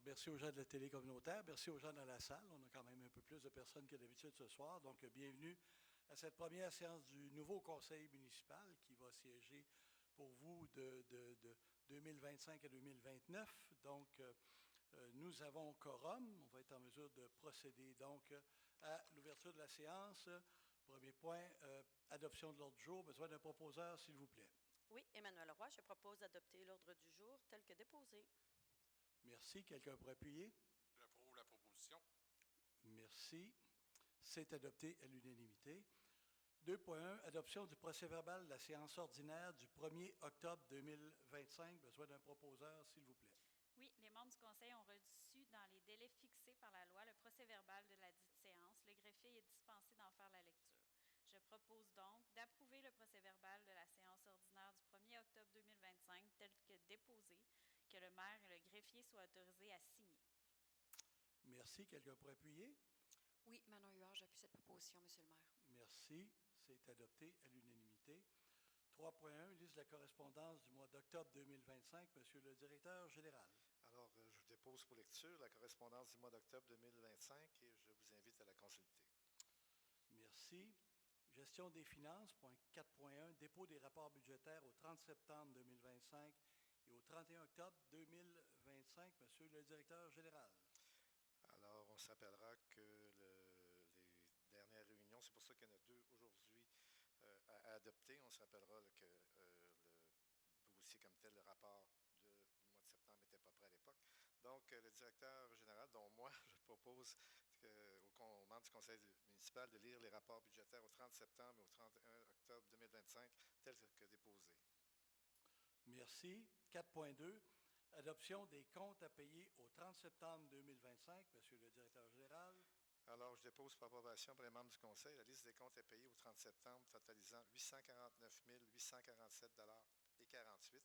Merci aux gens de la télé communautaire, merci aux gens dans la salle. On a quand même un peu plus de personnes que d'habitude ce soir. Donc, bienvenue à cette première séance du nouveau conseil municipal qui va siéger pour vous de 2025 à 2029. Donc, nous avons quorum. On va être en mesure de procéder donc à l'ouverture de la séance. Premier point, adoption de l'ordre du jour. Besoin d'un proposeur, s'il vous plaît. Oui, Emmanuel Roy, je propose d'adopter l'ordre du jour tel que déposé. Merci. Quelqu'un pour appuyer? J'approuve la proposition. Merci. C'est adopté à l'unanimité. 2.1, adoption du procès-verbal de la séance ordinaire du 1er octobre 2025. Besoin d'un proposeur, s'il vous plaît. Oui, les membres du Conseil ont reçu dans les délais fixés par la loi le procès-verbal de la dite séance. Le greffier est dispensé d'en faire la lecture. Je propose donc d'approuver le procès-verbal de la séance ordinaire du 1er octobre 2025 tel que déposé, que le maire et le greffier soient autorisés à signer. Merci. Quelqu'un pour appuyer? Oui, Manon Huard, j'appuie cette proposition, Monsieur le maire. Merci. C'est adopté à l'unanimité. 3.1, liste de la correspondance du mois d'octobre 2025. Monsieur le directeur général. Alors, je vous dépose pour lecture la correspondance du mois d'octobre 2025 et je vous invite à la consulter. Merci. Gestion des finances, point 4.1, dépôt des rapports budgétaires au 30 septembre 2025 et au 31 octobre 2025. Monsieur le directeur général. Alors, on s'appellera que les dernières réunions, c'est pour ça qu'il y en a deux aujourd'hui à adopter. On se rappellera que le dossier comme tel, le rapport du mois de septembre n'était pas prêt à l'époque. Donc, le directeur général, dont moi, je propose aux membres du conseil municipal de lire les rapports budgétaires au 30 septembre et au 31 octobre 2025 tels que déposés. Merci. 4.2. Adoption des comptes à payer au 30 septembre 2025. Monsieur le directeur général. Alors, je dépose pour approbation par les membres du Conseil la liste des comptes à payer au 30 septembre, totalisant 849 847,48 $.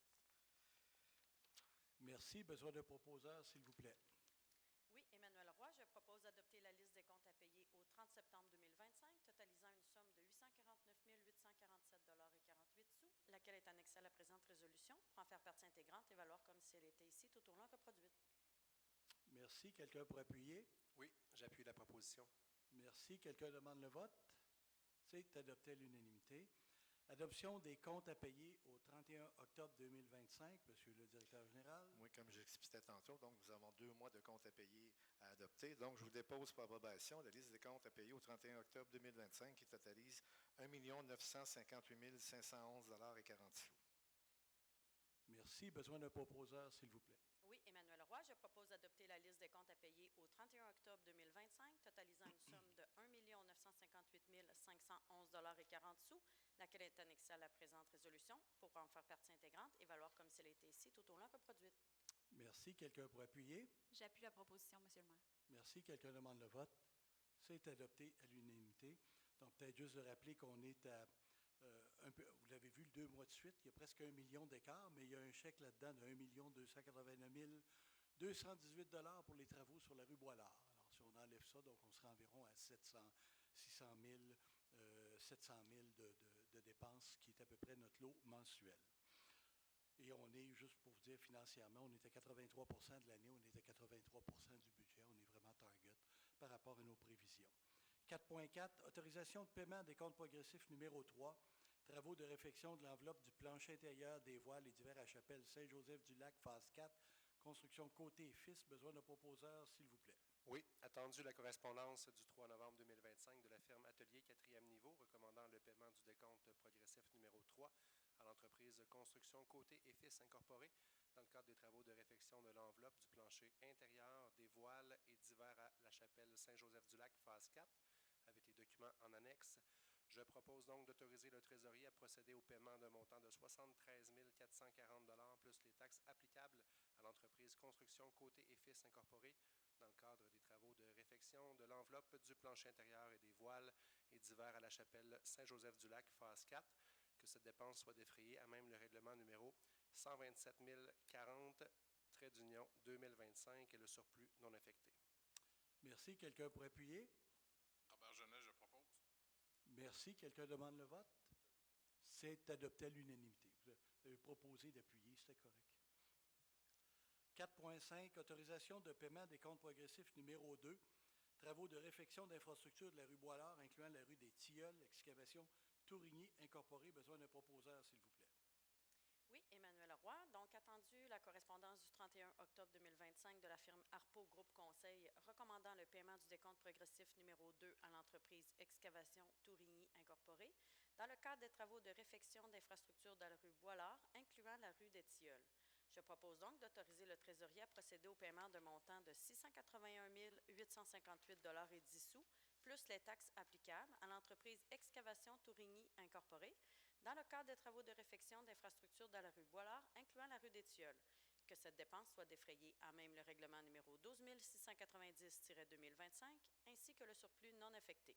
Merci. Besoin d'un proposeur, s'il vous plaît. Oui, Emmanuel Roy, je propose d'adopter la liste des comptes à payer au 30 septembre 2025, totalisant une somme de 849 847,48 $, laquelle est annexée à la présente résolution pour en faire partie intégrante et valoir comme si elle était ici tout au long reproduite. Merci. Quelqu'un pour appuyer? Oui, j'appuie la proposition. Merci. Quelqu'un demande le vote? C'est adopté à l'unanimité. Adoption des comptes à payer au 31 octobre 2025. Monsieur le directeur général. Oui, comme j'expliquais tantôt, donc nous avons 2 mois de comptes à payer à adopter. Donc, je vous dépose pour approbation la liste des comptes à payer au 31 octobre 2025 qui totalise 1 958 511,40 $. Merci. Besoin d'un proposeur, s'il vous plaît. Oui, Emmanuel Roy, je propose d'adopter la liste des comptes à payer au 31 octobre 2025, totalisant une somme de 1 958 511,40 $, laquelle est annexée à la présente résolution pour en faire partie intégrante et valoir comme si elle était ici tout au long reproduite. Merci. Quelqu'un pour appuyer? J'appuie la proposition, Monsieur le maire. Merci. Quelqu'un demande le vote? C'est adopté à l'unanimité. Donc, peut-être juste de rappeler qu'on est à vous l'avez vu, le 2 mois de suite, il y a presque 1 million d'écart, mais il y a un chèque là-dedans de 1 289 218 $ pour les travaux sur la rue Boilard. Alors, si on enlève ça, donc on sera environ à 600 000, 700 000 de dépenses, qui est à peu près notre lot mensuel. Et on est, juste pour vous dire, financièrement, on est à 83 % de l'année, on est à 83 % du budget. On est vraiment target par rapport à nos prévisions. 4.4, autorisation de paiement des comptes progressifs numéro 3, travaux de réfection de l'enveloppe du plancher intérieur des voiles et divers à chapelle Saint-Joseph-du-Lac, phase 4, construction Côté et Fils. Besoin d'un proposeur, s'il vous plaît. Oui, attendu la correspondance du 3 novembre 2025 de la firme Atelier 4e niveau recommandant le paiement du décompte progressif numéro 3 à l'entreprise Construction Côté et Fils Incorporée dans le cadre des travaux de réfection de l'enveloppe du plancher intérieur des voiles et divers à la chapelle Saint-Joseph-du-Lac, phase 4, avec les documents en annexe. Je propose donc d'autoriser le trésorier à procéder au paiement d'un montant de 73 440 $ plus les taxes applicables à l'entreprise Construction Côté et Fils Incorporée dans le cadre des travaux de réfection de l'enveloppe du plancher intérieur et des voiles et divers à la chapelle Saint-Joseph-du-Lac, phase 4, que cette dépense soit défrayée à même le règlement numéro 127 040, trait d'union 2025 et le surplus non affecté. Merci. Quelqu'un pour appuyer? Robert Genet, je propose. Merci. Quelqu'un demande le vote? C'est adopté à l'unanimité. Vous avez proposé d'appuyer, c'était correct. 4.5, autorisation de paiement des comptes progressifs numéro 2, travaux de réfection d'infrastructure de la rue Boilard, incluant la rue des Tilleuls, excavation Tourigny incorporée. Besoin d'un proposeur, s'il vous plaît. Oui, Emmanuel Roy. Donc, attendu la correspondance du 31 octobre 2025 de la firme Arpo Groupe Conseil recommandant le paiement du décompte progressif numéro 2 à l'entreprise Excavation Tourigny Incorporée dans le cadre des travaux de réfection d'infrastructures de la rue Boilard, incluant la rue des Tilleuls. Je propose donc d'autoriser le trésorier à procéder au paiement d'un montant de 681 858,10 $, plus les taxes applicables à l'entreprise Excavation Tourigny Incorporée dans le cadre des travaux de réfection d'infrastructures dans la rue Boilard, incluant la rue des Tilleuls. Que cette dépense soit défrayée à même le règlement numéro 12 690-2025, ainsi que le surplus non affecté.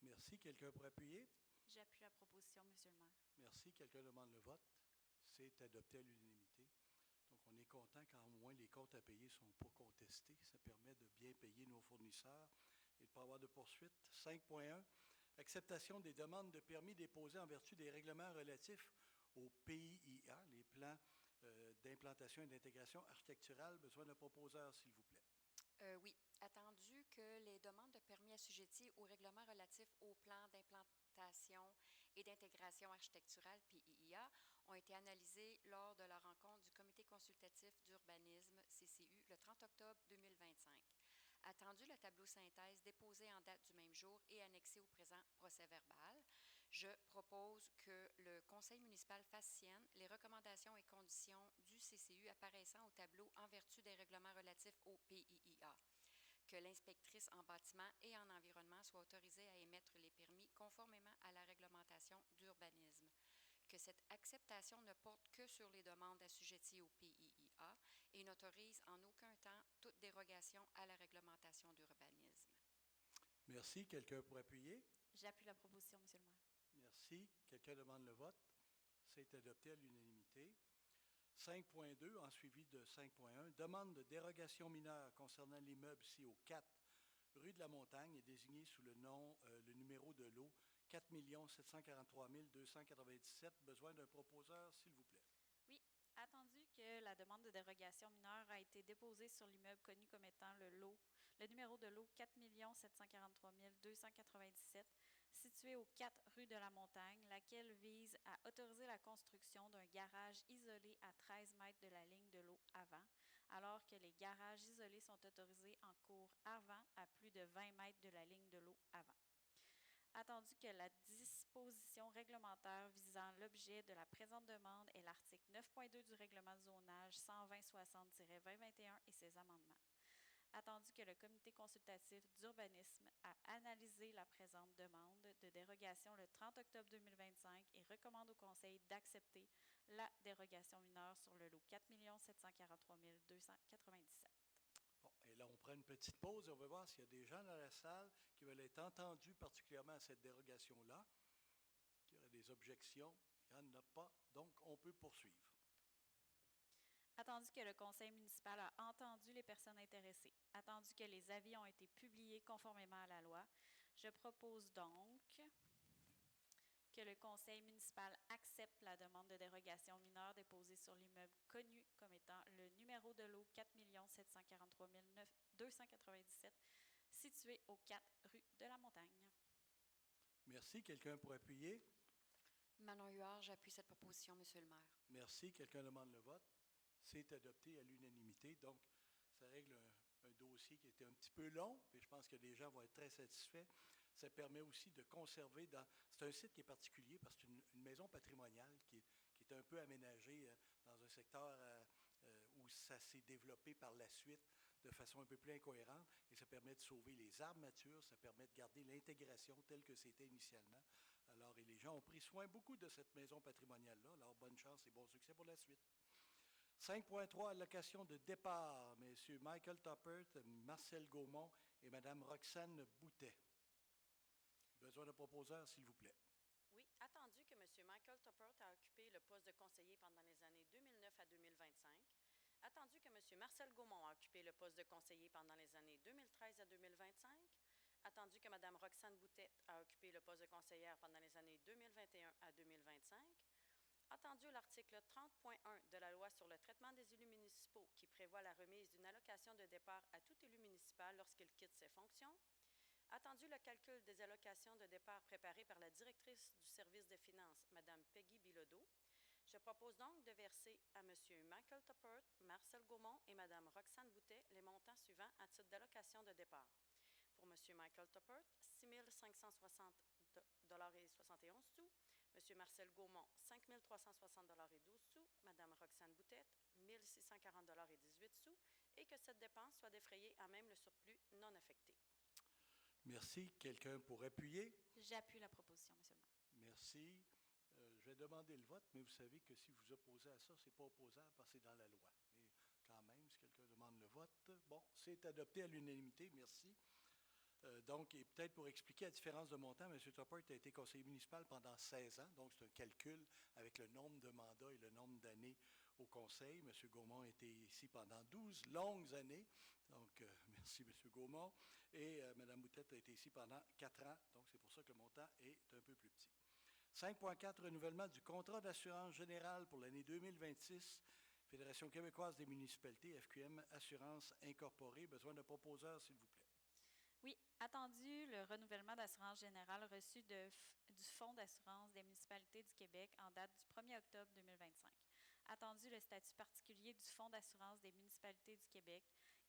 Merci. Quelqu'un pour appuyer? J'appuie la proposition, Monsieur le maire. Merci. Quelqu'un demande le vote? C'est adopté à l'unanimité. Donc, on est content quand au moins les comptes à payer ne sont pas contestés. Ça permet de bien payer nos fournisseurs et de ne pas avoir de poursuite. 5.1, acceptation des demandes de permis déposées en vertu des règlements relatifs au PIA, les plans d'implantation et d'intégration architecturale. Besoin d'un proposeur, s'il vous plaît. Oui, attendu que les demandes de permis assujetties au règlement relatif au plan d'implantation et d'intégration architecturale, PIA, ont été analysées lors de la rencontre du Comité consultatif d'urbanisme, CCU, le 30 octobre 2025. Attendu le tableau synthèse déposé en date du même jour et annexé au présent procès-verbal, je propose que le Conseil municipal fasse sienne les recommandations et conditions du CCU apparaissant au tableau en vertu des règlements relatifs au PIA. Que l'inspectrice en bâtiment et en environnement soit autorisée à émettre les permis conformément à la réglementation d'urbanisme. Que cette acceptation ne porte que sur les demandes assujetties au PIA et n'autorise en aucun temps toute dérogation à la réglementation d'urbanisme. Merci. Quelqu'un pour appuyer? J'appuie la proposition, Monsieur le maire. Merci. Quelqu'un demande le vote? C'est adopté à l'unanimité. 5.2, en suivi de 5.1, demande de dérogation mineure concernant l'immeuble CO 4, rue de la Montagne, est désigné sous le nom, le numéro de lot 4 743 297. Besoin d'un proposeur, s'il vous plaît. Oui, attendu que la demande de dérogation mineure a été déposée sur l'immeuble connu comme étant le numéro de lot 4 743 297, situé au 4 rue de la Montagne, laquelle vise à autoriser la construction d'un garage isolé à 13 mètres de la ligne de l'eau avant, alors que les garages isolés sont autorisés en cours avant à plus de 20 mètres de la ligne de l'eau avant. Attendu que la disposition réglementaire visant l'objet de la présente demande est l'article 9.2 du règlement de zonage 12060-2021 et ses amendements. Attendu que le comité consultatif d'urbanisme a analysé la présente demande de dérogation le 30 octobre 2025 et recommande au Conseil d'accepter la dérogation mineure sur le lot 4 743 297. Bon, et là, on prend une petite pause et on va voir s'il y a des gens dans la salle qui veulent être entendus particulièrement à cette dérogation-là, qui auraient des objections. Il n'y en a pas, donc on peut poursuivre. Attendu que le Conseil municipal a entendu les personnes intéressées, attendu que les avis ont été publiés conformément à la loi, je propose donc que le Conseil municipal accepte la demande de dérogation mineure déposée sur l'immeuble connu comme étant le numéro de lot 4 743 297, situé au 4 rue de la Montagne. Merci. Quelqu'un pour appuyer? Manon Huard, j'appuie cette proposition, Monsieur le maire. Merci. Quelqu'un demande le vote? C'est adopté à l'unanimité. Donc, ça règle un dossier qui était un petit peu long, et je pense que les gens vont être très satisfaits. Ça permet aussi de conserver c'est un site qui est particulier parce que c'est une maison patrimoniale qui est un peu aménagée dans un secteur où ça s'est développé par la suite de façon un peu plus incohérente, et ça permet de sauver les arbres matures, ça permet de garder l'intégration telle que c'était initialement. Alors, et les gens ont pris soin beaucoup de cette maison patrimoniale-là. Alors, bonne chance et bon succès pour la suite. 5.3, allocation de départ, M. Michael Toppert, Marcel Gaumont et Mme Roxane Boutet. Besoin de proposeur, s'il vous plaît. Oui, attendu que M. Michael Toppert a occupé le poste de conseiller pendant les années 2009 à 2025, attendu que M. Marcel Gaumont a occupé le poste de conseiller pendant les années 2013 à 2025, attendu que Mme Roxane Boutet a occupé le poste de conseillère pendant les années 2021 à 2025, Entendu l'article 30.1 de la loi sur le traitement des élus municipaux qui prévoit la remise d'une allocation de départ à tout élu municipal lorsqu'il quitte ses fonctions. Attendu le calcul des allocations de départ préparé par la directrice du service des finances, Mme Peggy Bilodeau, je propose donc de verser à M. Michael Tuppert, Marcel Gaumont et Mme Roxane Boutet les montants suivants à titre d'allocation de départ. Pour M. Michael Tuppert, 6 560,71 $. M. Marcel Gaumont, 5 360,12 $. Mme Roxane Boutet, 1 640,18 $. Et que cette dépense soit défrayée à même le surplus non affecté. Merci. Quelqu'un pour appuyer? J'appuie la proposition, Monsieur le maire. Merci. Je vais demander le vote, mais vous savez que si vous opposez à ça, ce n'est pas opposable parce que c'est dans la loi. Mais quand même, si quelqu'un demande le vote, bon, c'est adopté à l'unanimité. Merci. Donc, et peut-être pour expliquer la différence de montant, M. Tuppert a été conseiller municipal pendant 16 ans, donc c'est un calcul avec le nombre de mandats et le nombre d'années au conseil. M. Gaumont a été ici pendant 12 longues années, donc merci M. Gaumont. Et Mme Boutet a été ici pendant 4 ans, donc c'est pour ça que le montant est un peu plus petit. 5.4, renouvellement du contrat d'assurance générale pour l'année 2026. Fédération québécoise des municipalités, FQM Assurance Incorporée. Besoin de proposeurs, s'il vous plaît. Oui, attendu le renouvellement d'assurance générale reçu du Fonds d'assurance des municipalités du Québec en date du 1er octobre 2025. Attendu le statut particulier du Fonds d'assurance des municipalités du Québec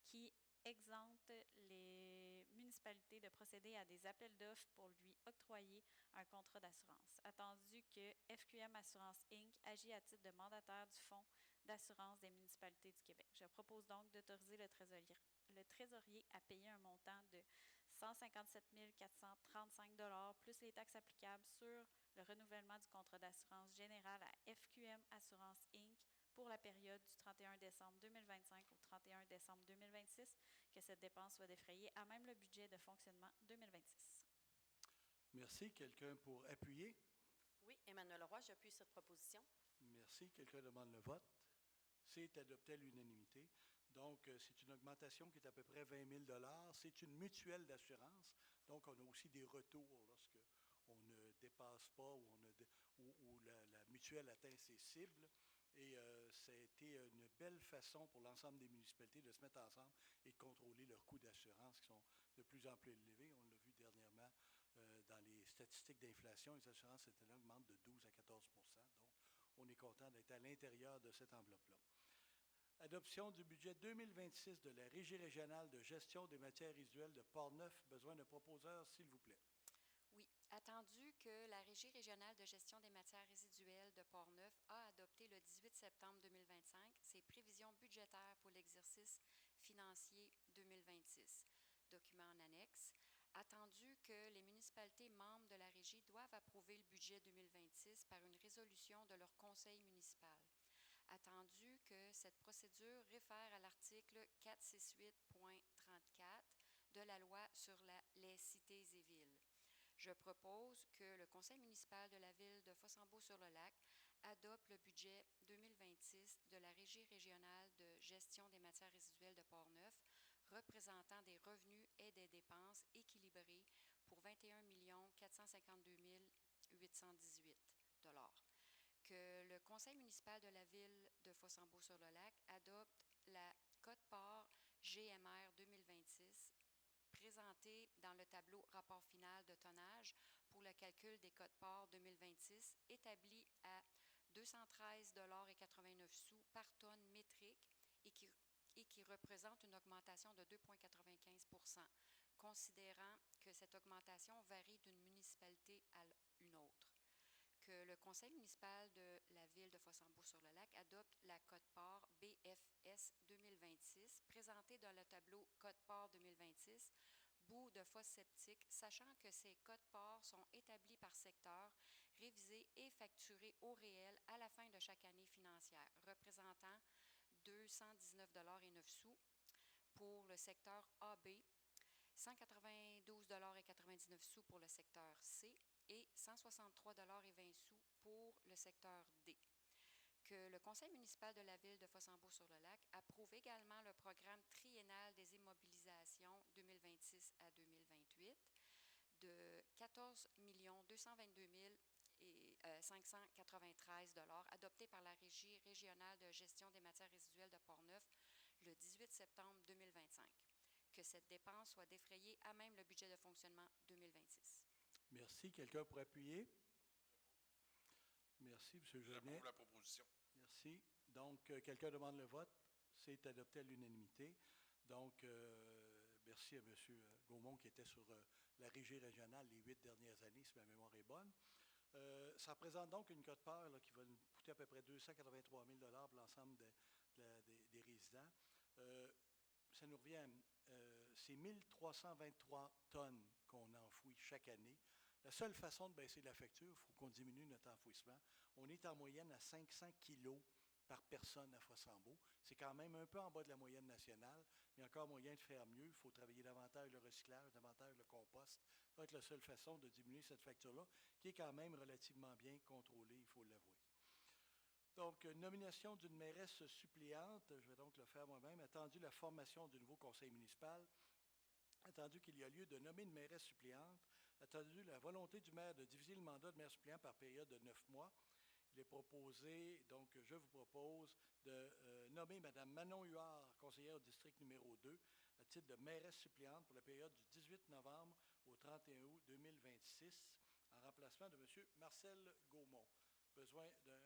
qui exempte les municipalités de procéder à des appels d'offres pour lui octroyer un contrat d'assurance. Attendu que FQM Assurance Inc. agit à titre de mandataire du Fonds d'assurance des municipalités du Québec. Je propose donc d'autoriser le trésorier à payer un montant de 157 435 $ plus les taxes applicables sur le renouvellement du contrat d'assurance générale à FQM Assurance Inc. pour la période du 31 décembre 2025 au 31 décembre 2026, que cette dépense soit défrayée à même le budget de fonctionnement 2026. Merci. Quelqu'un pour appuyer? Oui, Emmanuel Roy, j'appuie cette proposition. Merci. Quelqu'un demande le vote? C'est adopté à l'unanimité. Donc, c'est une augmentation qui est à peu près 20 000 $. C'est une mutuelle d'assurance. Donc, on a aussi des retours lorsque on ne dépasse pas ou la mutuelle atteint ses cibles. Et ça a été une belle façon pour l'ensemble des municipalités de se mettre ensemble et de contrôler leurs coûts d'assurance qui sont de plus en plus élevés. On l'a vu dernièrement dans les statistiques d'inflation. Les assurances cette année augmentent de 12 à 14 %. Donc, on est content d'être à l'intérieur de cette enveloppe-là. Adoption du budget 2026 de la Régie régionale de gestion des matières résiduelles de Portneuf. Besoin de proposeurs, s'il vous plaît. Oui, attendu que la Régie régionale de gestion des matières résiduelles de Portneuf a adopté le 18 septembre 2025 ses prévisions budgétaires pour l'exercice financier 2026. Document en annexe. Attendu que les municipalités membres de la Régie doivent approuver le budget 2026 par une résolution de leur conseil municipal. Attendu que cette procédure réfère à l'article 468.34 de la loi sur les cités et villes. Je propose que le conseil municipal de la ville de Fossambeau-sur-le-Lac adopte le budget 2026 de la Régie régionale de gestion des matières résiduelles de Portneuf, représentant des revenus et des dépenses équilibrés pour 21 452 818 $. Que le conseil municipal de la ville de Fossambeau-sur-le-Lac adopte la quote-part GMR 2026 présentée dans le tableau rapport final de tonnage pour le calcul des quotes-parts 2026 établi à 213,89 $ par tonne métrique et qui représente une augmentation de 2,95 %, considérant que cette augmentation varie d'une municipalité à une autre. Que le conseil municipal de la ville de Fossambeau-sur-le-Lac adopte la quote-part BFS 2026, présentée dans le tableau quote-part 2026, bout de fosse septique, sachant que ces quotes-parts sont établis par secteur, révisés et facturés au réel à la fin de chaque année financière, représentant 219,09 $ pour le secteur AB, 192,99 $ pour le secteur C et 163,20 $ pour le secteur D. Que le conseil municipal de la ville de Fossambeau-sur-le-Lac approuve également le programme triennal des immobilisations 2026 à 2028 de 14 222 000 et 593 adopté par la Régie régionale de gestion des matières résiduelles de Portneuf le 18 septembre 2025. Que cette dépense soit défrayée à même le budget de fonctionnement 2026. Merci. Quelqu'un pour appuyer? Merci, M. Genet. J'approuve la proposition. Merci. Donc, quelqu'un demande le vote. C'est adopté à l'unanimité. Donc, merci à M. Gaumont qui était sur la régie régionale les 8 dernières années, si ma mémoire est bonne. Ça représente donc une quote-part qui va nous coûter à peu près 283 000 pour l'ensemble des résidents. Ça nous revient, c'est 1323 tonnes qu'on enfouit chaque année. La seule façon de baisser la facture, il faut qu'on diminue notre enfouissement. On est en moyenne à 500 kilos par personne à Fossambeau. C'est quand même un peu en bas de la moyenne nationale, mais encore moyen de faire mieux. Il faut travailler davantage le recyclage, davantage le compost. Ça va être la seule façon de diminuer cette facture-là, qui est quand même relativement bien contrôlée, il faut l'avouer. Donc, nomination d'une mairesse suppléante, je vais donc le faire moi-même, attendu la formation du nouveau conseil municipal, attendu qu'il y a lieu de nommer une mairesse suppléante, attendu la volonté du maire de diviser le mandat de maire suppléant par période de 9 mois, il est proposé, donc je vous propose de nommer Mme Manon Huard, conseillère au district numéro 2, à titre de mairesse suppléante pour la période du 18 novembre au 31 août 2026, en remplacement de M. Marcel Gaumont. Besoin d'un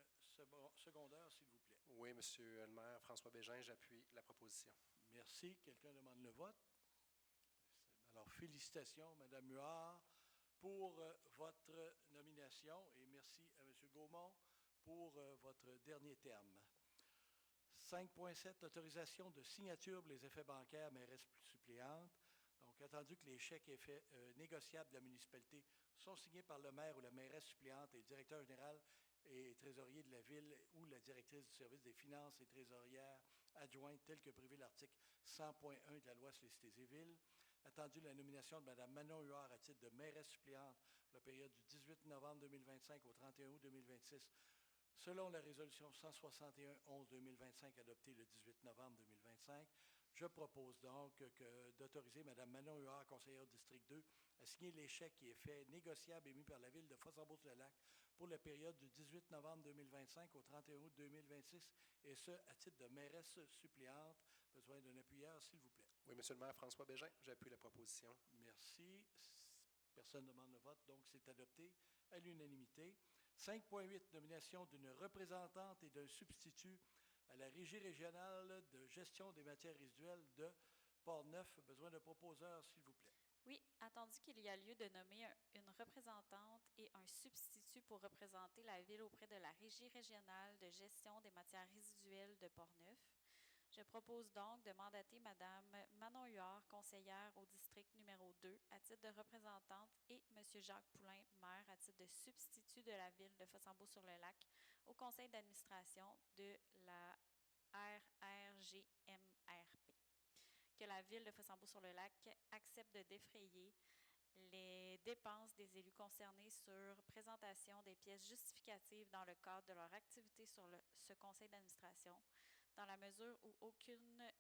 secondeur, s'il vous plaît. Oui, Monsieur le maire François Bégin, j'appuie la proposition. Merci. Quelqu'un demande le vote? Alors, félicitations, Mme Huard, pour votre nomination et merci à M. Gaumont pour votre dernier terme. 5.7, autorisation de signature pour les effets bancaires mairesse suppléante. Donc, attendu que les chèques et effets négociables de la municipalité sont signés par le maire ou la mairesse suppléante et le directeur général et trésorier de la ville ou la directrice du service des finances et trésorière adjointe, tel que prévu l'article 100.1 de la loi sur les cités et villes. Attendu la nomination de Mme Manon Huard à titre de mairesse suppléante pour la période du 18 novembre 2025 au 31 août 2026, selon la résolution 161-11-2025 adoptée le 18 novembre 2025. Je propose donc d'autoriser Mme Manon Huard, conseillère au district 2, à signer les chèques et effets négociables émis par la ville de Fossambeau-sur-le-Lac pour la période du 18 novembre 2025 au 31 août 2026, et ce, à titre de mairesse suppléante. Besoin d'un appuyeur, s'il vous plaît. Oui, Monsieur le maire François Bégin, j'appuie la proposition. Merci. Personne ne demande le vote, donc c'est adopté à l'unanimité. 5.8, nomination d'une représentante et d'un substitut à la Régie régionale de gestion des matières résiduelles de Portneuf. Besoin d'un proposeur, s'il vous plaît. Oui, attendu qu'il y a lieu de nommer une représentante et un substitut pour représenter la ville auprès de la Régie régionale de gestion des matières résiduelles de Portneuf, je propose donc de mandater Mme Manon Huard, conseillère au district numéro 2, à titre de représentante, et M. Jacques Poulain, maire, à titre de substitut de la ville de Fossambeau-sur-le-Lac, au conseil d'administration de la RRGMRP. Que la ville de Fossambeau-sur-le-Lac accepte de défrayer les dépenses des élus concernés sur présentation des pièces justificatives dans le cadre de leur activité sur ce conseil d'administration, dans la mesure où aucune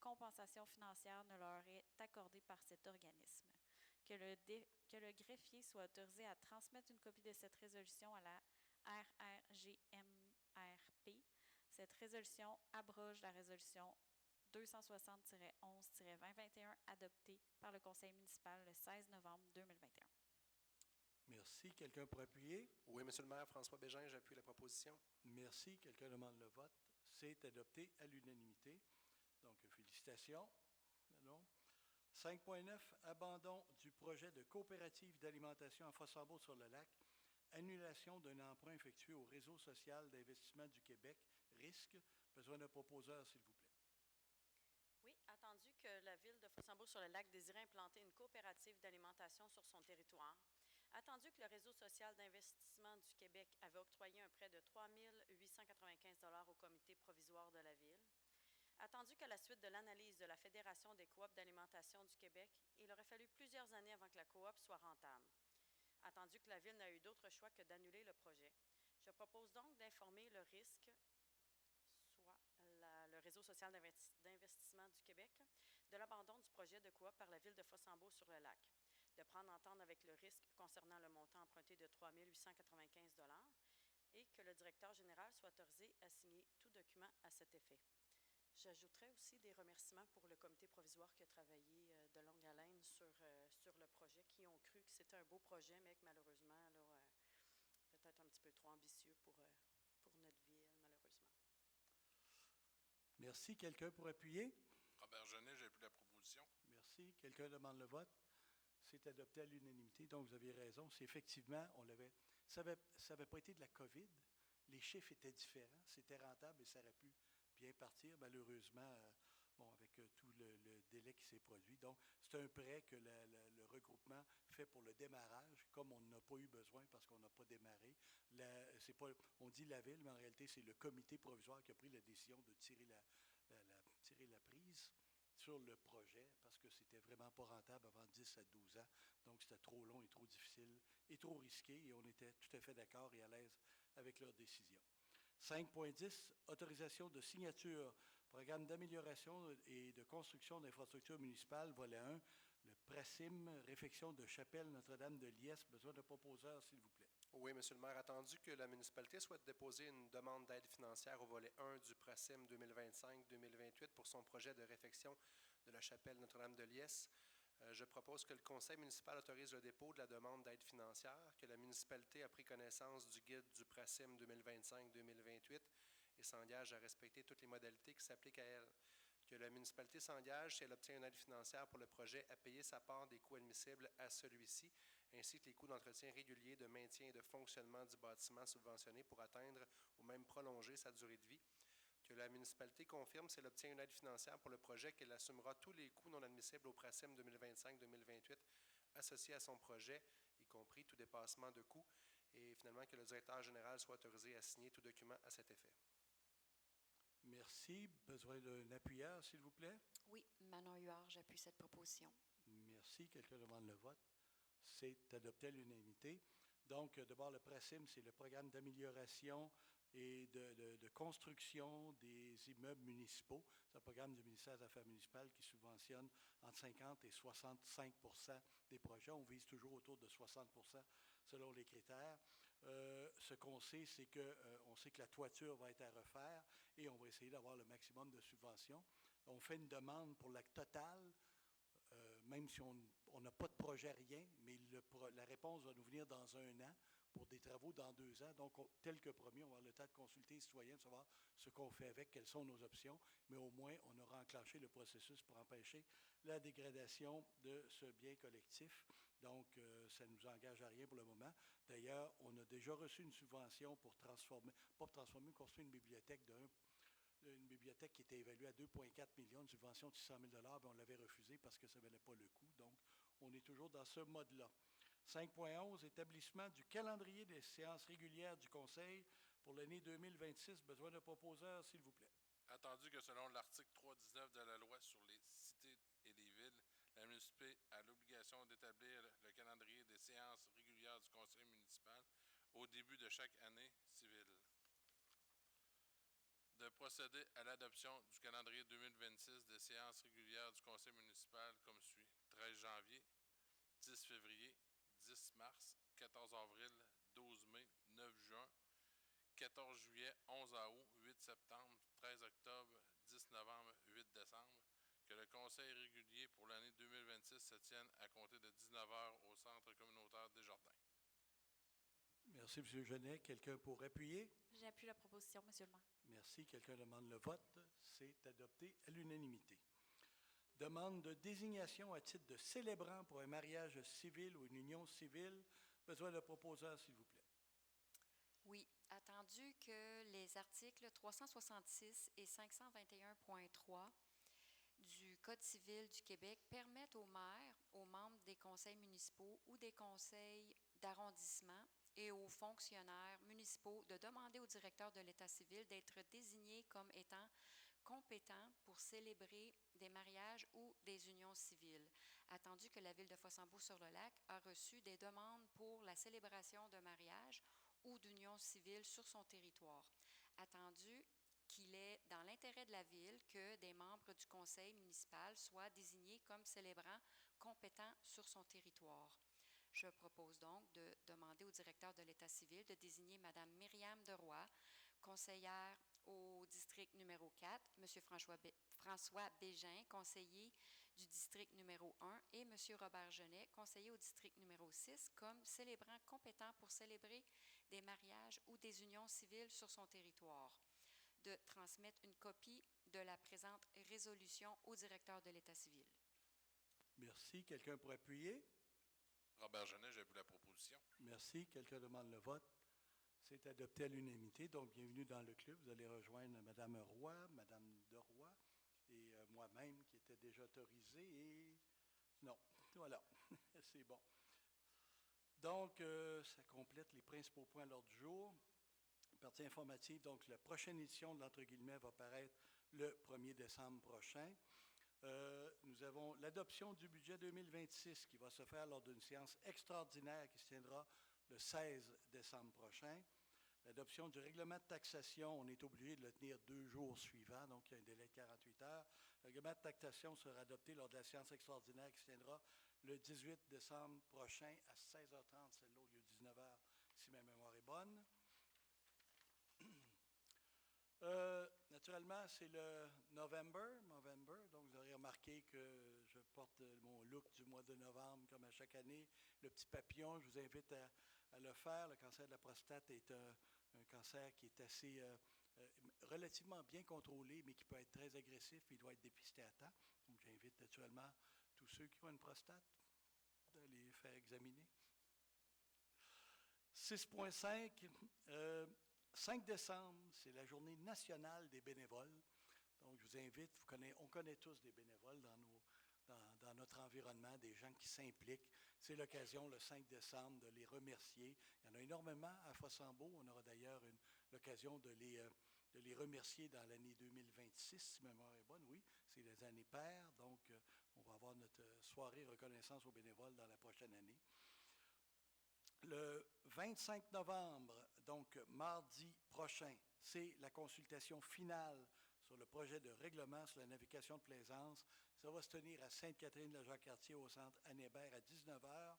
compensation financière ne leur est accordée par cet organisme. Que le greffier soit autorisé à transmettre une copie de cette résolution à la RRGMRP. Cette résolution abroge la résolution 260-11-2021 adoptée par le conseil municipal le 16 novembre 2021. Merci. Quelqu'un pour appuyer? Oui, Monsieur le maire François Bégin, j'appuie la proposition. Merci. Quelqu'un demande le vote? C'est adopté à l'unanimité. Donc, félicitations. Allons. 5.9, abandon du projet de coopérative d'alimentation à Fossambeau-sur-le-Lac, annulation d'un emprunt effectué au Réseau social d'investissement du Québec, RISC. Besoin d'un proposeur, s'il vous plaît. Oui, attendu que la ville de Fossambeau-sur-le-Lac désirait implanter une coopérative d'alimentation sur son territoire, attendu que le Réseau social d'investissement du Québec avait octroyé un prêt de 3 895 $ au comité provisoire de la ville, attendu qu'à la suite de l'analyse de la Fédération des coops d'alimentation du Québec, il aurait fallu plusieurs années avant que la coop soit rentable, attendu que la ville n'a eu d'autre choix que d'annuler le projet, je propose donc d'informer le RISC, soit le Réseau social d'investissement du Québec, de l'abandon du projet de coop par la ville de Fossambeau-sur-le-Lac. de prendre entente avec le risque concernant le montant emprunté de 3 895 et que le directeur général soit autorisé à signer tout document à cet effet. J'ajouterai aussi des remerciements pour le comité provisoire qui a travaillé de longue haleine sur le projet, qui ont cru que c'était un beau projet, mais que malheureusement, là, peut-être un petit peu trop ambitieux pour notre ville, malheureusement. Merci. Quelqu'un pour appuyer? Robert Genet, j'appuie la proposition. Merci. Quelqu'un demande le vote? C'est adopté à l'unanimité. Donc, vous aviez raison. C'est effectivement, ça n'avait pas été de la COVID. Les chiffres étaient différents. C'était rentable et ça aurait pu bien partir. Malheureusement, avec tout le délai qui s'est produit. Donc, c'est un prêt que le regroupement fait pour le démarrage, comme on n'a pas eu besoin parce qu'on n'a pas démarré. On dit la ville, mais en réalité, c'est le comité provisoire qui a pris la décision de tirer la prise sur le projet parce que c'était vraiment pas rentable avant 10 à 12 ans. Donc, c'était trop long et trop difficile et trop risqué et on était tout à fait d'accord et à l'aise avec leur décision. 5.10, autorisation de signature, programme d'amélioration et de construction d'infrastructures municipales, volet 1, le PRACIM, réfection de chapelle Notre-Dame de Liesse. Besoin de proposeur, s'il vous plaît. Oui, M. le maire, attendu que la municipalité souhaite déposer une demande d'aide financière au volet 1 du PRACIM 2025-2028 pour son projet de réfection de la chapelle Notre-Dame de Liesse. Je propose que le conseil municipal autorise le dépôt de la demande d'aide financière, que la municipalité a pris connaissance du guide du PRACIM 2025-2028 et s'engage à respecter toutes les modalités qui s'appliquent à elle. Que la municipalité s'engage, si elle obtient une aide financière pour le projet, à payer sa part des coûts admissibles à celui-ci, ainsi que les coûts d'entretien régulier, de maintien et de fonctionnement du bâtiment subventionné pour atteindre ou même prolonger sa durée de vie. Que la municipalité confirme, si elle obtient une aide financière pour le projet, qu'elle assumera tous les coûts non admissibles au PRACIM 2025-2028 associés à son projet, y compris tout dépassement de coûts, et finalement que le directeur général soit autorisé à signer tout document à cet effet. Merci. Besoin d'un appuyeur, s'il vous plaît? Oui, Manon Huard, j'appuie cette proposition. Merci. Quelqu'un demande le vote? C'est adopté à l'unanimité. Donc, d'abord, le PRACIM, c'est le programme d'amélioration et de construction des immeubles municipaux. C'est un programme du ministère des Affaires municipales qui subventionne entre 50 et 65 des projets. On vise toujours autour de 60 selon les critères. Ce qu'on sait, c'est qu'on sait que la toiture va être à refaire et on va essayer d'avoir le maximum de subventions. On fait une demande pour la totale, même si on n'a pas de projet, rien, mais la réponse va nous venir dans 1 an pour des travaux dans 2 ans. Donc, tel que promis, on va avoir le temps de consulter les citoyens, de savoir ce qu'on fait avec, quelles sont nos options, mais au moins, on aura enclenché le processus pour empêcher la dégradation de ce bien collectif. Donc, ça ne nous engage à rien pour le moment. D'ailleurs, on a déjà reçu une subvention pour construire une bibliothèque une bibliothèque qui était évaluée à 2,4 millions, une subvention de 600 000 $, mais on l'avait refusée parce que ça ne valait pas le coût. Donc, on est toujours dans ce mode-là. 5.11, établissement du calendrier des séances régulières du Conseil pour l'année 2026. Besoin de proposeur, s'il vous plaît. Attendu que selon l'article 319 de la loi sur les cités et les villes, la municipalité a l'obligation d'établir le calendrier des séances régulières du Conseil municipal au début de chaque année civile. De procéder à l'adoption du calendrier 2026 des séances régulières du Conseil municipal comme suit. 13 janvier, 10 février, 10 mars, 14 avril, 12 mai, 9 juin, 14 juillet, 11 août, 8 septembre, 13 octobre, 10 novembre, 8 décembre. Que le Conseil régulier pour l'année 2026 se tienne à compter de 19 h au Centre communautaire Desjardins. Merci, M. Genet. Quelqu'un pour appuyer? J'appuie la proposition, M. le maire. Merci. Quelqu'un demande le vote. C'est adopté à l'unanimité. Demande de désignation à titre de célébrant pour un mariage civil ou une union civile. Besoin de proposeur, s'il vous plaît. Oui, attendu que les articles 366 et 521.3 du Code civil du Québec permettent aux maires, aux membres des conseils municipaux ou des conseils d'arrondissement et aux fonctionnaires municipaux de demander au directeur de l'État civil d'être désigné comme étant compétent pour célébrer des mariages ou des unions civiles. Attendu que la Ville de Fossambeau-sur-le-Lac a reçu des demandes pour la célébration d'un mariage ou d'union civile sur son territoire. Attendu qu'il est dans l'intérêt de la Ville que des membres du conseil municipal soient désignés comme célébrants compétents sur son territoire. Je propose donc de demander au directeur de l'État civil de désigner Mme Myriam Deroy, conseillère au district numéro 4, M. François Bégin, conseiller du district numéro 1, et M. Robert Genet, conseiller au district numéro 6, comme célébrants compétents pour célébrer des mariages ou des unions civiles sur son territoire. De transmettre une copie de la présente résolution au directeur de l'État civil. Merci. Quelqu'un pour appuyer? Robert Genet, j'ai vu la proposition. Merci. Quelqu'un demande le vote? C'est adopté à l'unanimité. Donc, bienvenue dans le club. Vous allez rejoindre Mme Roy, Mme Deroy et moi-même qui était déjà autorisé. Et non, voilà, c'est bon. Donc, ça complète les principaux points à l'ordre du jour. Partie informative, donc la prochaine édition de l'entre guillemets va paraître le 1er décembre prochain. Nous avons l'adoption du budget 2026 qui va se faire lors d'une séance extraordinaire qui se tiendra le 16 décembre prochain. L'adoption du règlement de taxation, on est obligé de le tenir 2 jours suivants, donc il y a un délai de 48 heures. Le règlement de taxation sera adopté lors de la séance extraordinaire qui se tiendra le 18 décembre prochain à 16h30, celle-là au lieu de 19h, si ma mémoire est bonne. Naturellement, c'est le Movember, donc vous aurez remarqué que je porte mon look du mois de novembre comme à chaque année, le petit papillon. Je vous invite à le faire. Le cancer de la prostate est un cancer qui est assez relativement bien contrôlé, mais qui peut être très agressif. Il doit être dépisté à temps. Donc, j'invite naturellement tous ceux qui ont une prostate de les faire examiner. 6.5, 5 décembre, c'est la journée nationale des bénévoles. Donc, je vous invite, on connaît tous des bénévoles dans notre environnement, des gens qui s'impliquent. C'est l'occasion, le 5 décembre, de les remercier. Il y en a énormément à Fossambeau. On aura d'ailleurs l'occasion de les remercier dans l'année 2026, si ma mémoire est bonne. Oui, c'est les années paires. Donc, on va avoir notre soirée reconnaissance aux bénévoles dans la prochaine année. Le 25 novembre, donc mardi prochain, c'est la consultation finale sur le projet de règlement sur la navigation de plaisance. Ça va se tenir à Sainte-Catherine-de-Jacques-Cartier au centre Anne-Hébert à 19h.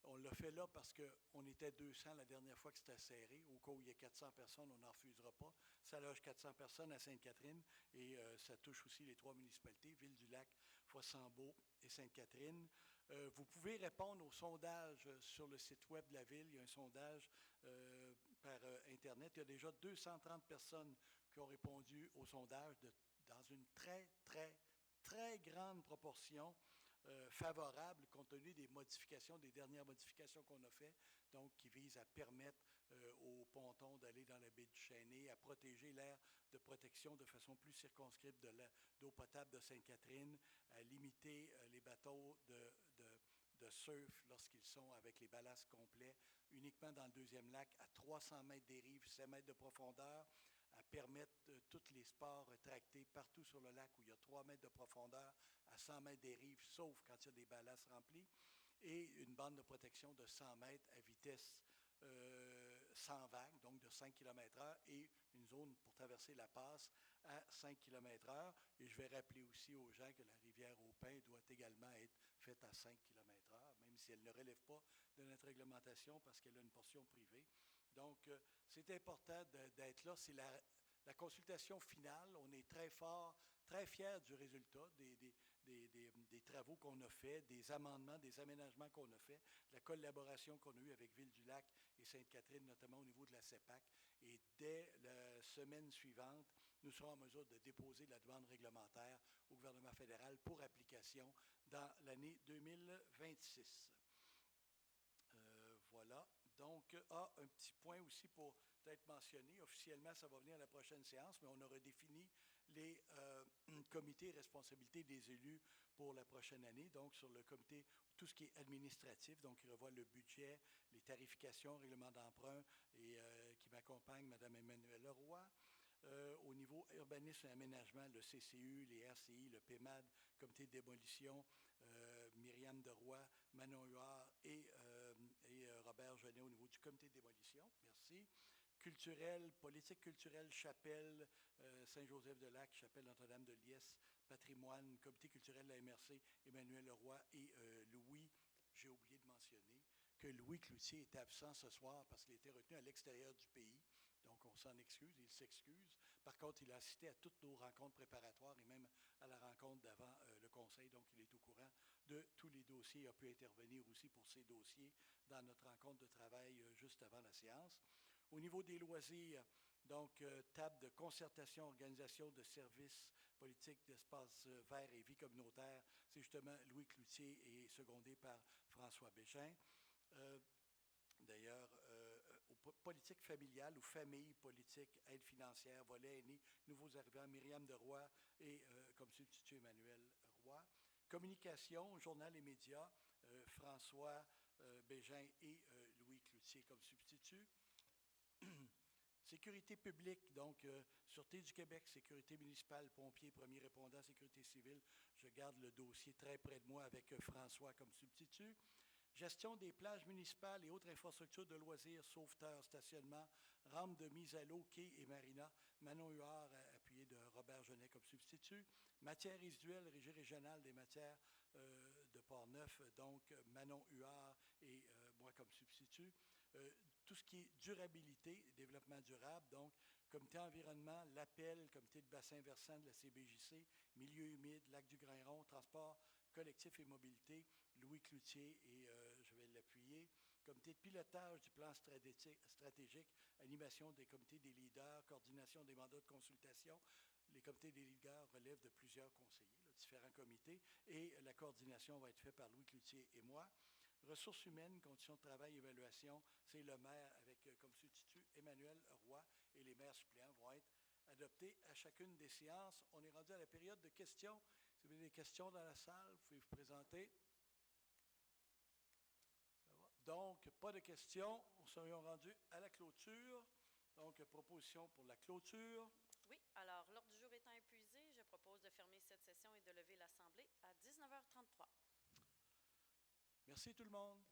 On l'a fait là parce qu'on était 200 la dernière fois que c'était serré. Au cas où il y a 400 personnes, on n'en refusera pas. Ça loge 400 personnes à Sainte-Catherine et ça touche aussi les 3 municipalités, Ville-du-Lac, Fossambeau et Sainte-Catherine. Vous pouvez répondre au sondage sur le site web de la Ville. Il y a un sondage par Internet. Il y a déjà 230 personnes qui ont répondu au sondage dans une très, très, très grande proportion favorable compte tenu des dernières modifications qu'on a faites, donc qui visent à permettre aux pontons d'aller dans la baie du Chêné, à protéger l'aire de protection de façon plus circonscrite d'eau potable de Sainte-Catherine, à limiter les bateaux de surf lorsqu'ils sont avec les ballasts complets, uniquement dans le deuxième lac, à 300 mètres des rives, 7 mètres de profondeur, à permettre tous les sports tractés partout sur le lac où il y a 3 mètres de profondeur, à 100 mètres des rives, sauf quand il y a des ballasts remplis, et une bande de protection de 100 mètres à vitesse sans vague, donc de 5 km/h, et une zone pour traverser la passe à 5 km/h. Et je vais rappeler aussi aux gens que la rivière au Pin doit également être faite à 5 km/h, même si elle ne relève pas de notre réglementation parce qu'elle a une portion privée. Donc, c'est important d'être là. C'est la consultation finale. On est très fort, très fiers du résultat des travaux qu'on a faits, des amendements, des aménagements qu'on a faits, de la collaboration qu'on a eue avec Ville-du-Lac et Sainte-Catherine, notamment au niveau de la CEPAC. Et dès la semaine suivante, nous serons en mesure de déposer la demande réglementaire au gouvernement fédéral pour application dans l'année 2026. Voilà. Donc, un petit point aussi pour peut-être mentionner, officiellement, ça va venir à la prochaine séance, mais on aura défini les comités et responsabilités des élus pour la prochaine année, donc sur le comité, tout ce qui est administratif, donc il revoit le budget, les tarifications, règlement d'emprunt, et qui m'accompagne, Mme Emmanuelle Leroy. Au niveau urbanisme et aménagement, le CCU, les RCI, le PEMAD, comité de démolition, Myriam Deroy, Manon Huard et Robert Genet au niveau du comité de démolition. Merci. culturelle, politique culturelle, chapelle Saint-Joseph-de-Lac, chapelle Notre-Dame de Liesse, patrimoine, comité culturel de la MRC, Emmanuel Leroy et Louis. J'ai oublié de mentionner que Louis Cloutier était absent ce soir parce qu'il était retenu à l'extérieur du pays. Donc, on s'en excuse, il s'excuse. Par contre, il a assisté à toutes nos rencontres préparatoires et même à la rencontre d'avant le Conseil. Donc, il est au courant de tous les dossiers. Il a pu intervenir aussi pour ces dossiers dans notre rencontre de travail juste avant la séance. Au niveau des loisirs, donc, table de concertation, organisation de services politiques d'espace vert et vie communautaire, c'est justement Louis Cloutier et secondé par François Bégin. D'ailleurs, politique familiale ou famille politique, aide financière, volet aîné, nouveaux arrivants, Myriam de Roy et comme substitut Emmanuel Roy. Communication, journal et médias, François Bégin et Louis Cloutier comme substitut. Sécurité publique, donc Sûreté du Québec, sécurité municipale, pompiers, premiers répondants, sécurité civile. Je garde le dossier très près de moi avec François comme substitut. Gestion des plages municipales et autres infrastructures de loisirs, sauveteurs, stationnement, rampes de mise à l'eau, quais et marina. Manon Huard, appuyé de Robert Genet comme substitut. Matières résiduelles, régie régionale des matières de Port-Neuf, donc Manon Huard et moi comme substitut. Tout ce qui est durabilité, développement durable, donc comité environnement, l'appel, comité de bassin versant de la CBJC, milieu humide, lac du Grairon, transport collectif et mobilité, Louis Cloutier et je vais l'appuyer. Comité de pilotage du plan stratégique, animation des comités des leaders, coordination des mandats de consultation. Les comités des leaders relèvent de plusieurs conseillers, là, différents comités, et la coordination va être faite par Louis Cloutier et moi. Ressources humaines, conditions de travail, évaluation, c'est le maire avec comme substitut Emmanuel Roy et les maires suppléants vont être adoptés à chacune des séances. On est rendu à la période de questions. Si vous avez des questions dans la salle, vous pouvez vous présenter. Ça va. Donc, pas de questions. Nous serions rendus à la clôture. Donc, proposition pour la clôture. Oui, alors l'ordre du jour étant épuisé, je propose de fermer cette session et de lever l'Assemblée à 19h33. Merci tout le monde.